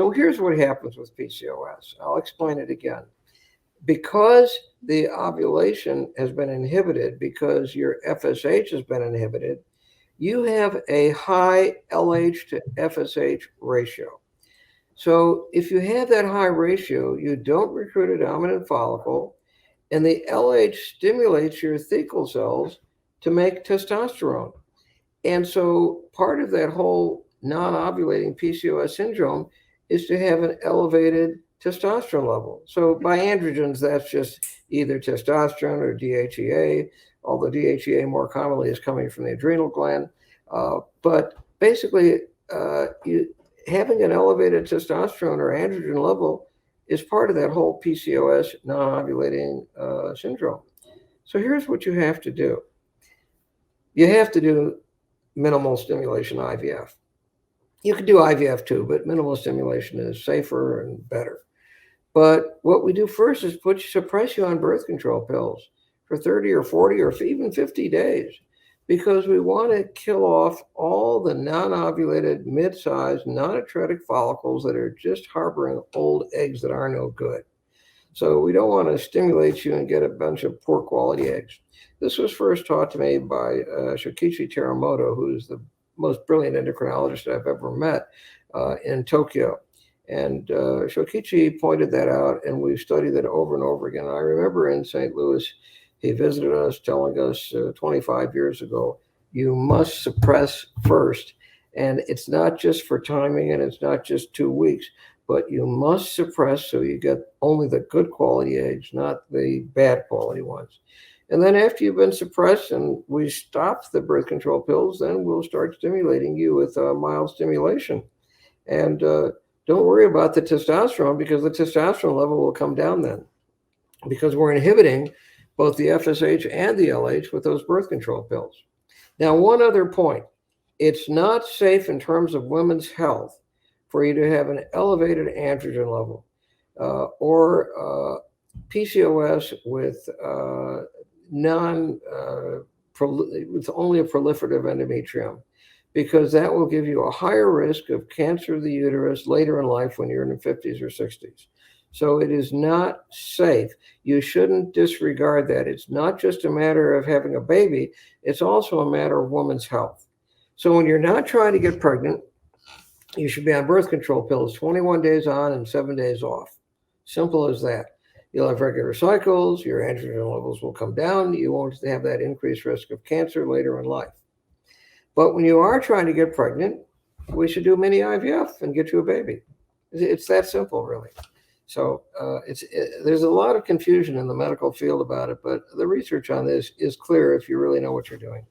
So here's what happens with PCOS. I'll explain it again. Because the ovulation has been inhibited, because your FSH has been inhibited, you have a high LH to FSH ratio. So if you have that high ratio, you don't recruit a dominant follicle, and the LH stimulates your thecal cells to make testosterone. And so part of that whole non-ovulating PCOS syndrome is to have an elevated testosterone level. So by androgens, that's just either testosterone or DHEA, although DHEA more commonly is coming from the adrenal gland. But basically, having an elevated testosterone or androgen level is part of that whole PCOS non-ovulating syndrome. So here's what you have to do. You have to do minimal stimulation IVF. You can do IVF too, but minimal stimulation is safer and better. But what we do first is suppress you on birth control pills for 30 or 40 or even 50 days, because we want to kill off all the non-ovulated, mid-sized, non-atretic follicles that are just harboring old eggs that are no good. So we don't want to stimulate you and get a bunch of poor quality eggs. This was first taught to me by Shokichi Teramoto, who's the most brilliant endocrinologist I've ever met in Tokyo. And Shokichi pointed that out, and we've studied it over and over again. I remember in St. Louis, he visited us telling us 25 years ago, you must suppress first. And it's not just for timing, and it's not just 2 weeks, but you must suppress so you get only the good quality eggs, not the bad quality ones. And then after you've been suppressed and we stop the birth control pills, then we'll start stimulating you with mild stimulation. And don't worry about the testosterone, because the testosterone level will come down then, because we're inhibiting both the FSH and the LH with those birth control pills. Now, one other point. It's not safe in terms of women's health for you to have an elevated androgen level or PCOS with with only a proliferative endometrium, because that will give you a higher risk of cancer of the uterus later in life when you're in the 50s or 60s. So it is not safe. You shouldn't disregard that. It's not just a matter of having a baby. It's also a matter of women's health. So when you're not trying to get pregnant, you should be on birth control pills 21 days on and 7 days off. Simple as that. You'll have regular cycles. Your androgen levels will come down. You won't have that increased risk of cancer later in life. But when you are trying to get pregnant, we should do Mini-IVF and get you a baby. It's that simple, really. So there's a lot of confusion in the medical field about it, but the research on this is clear if you really know what you're doing.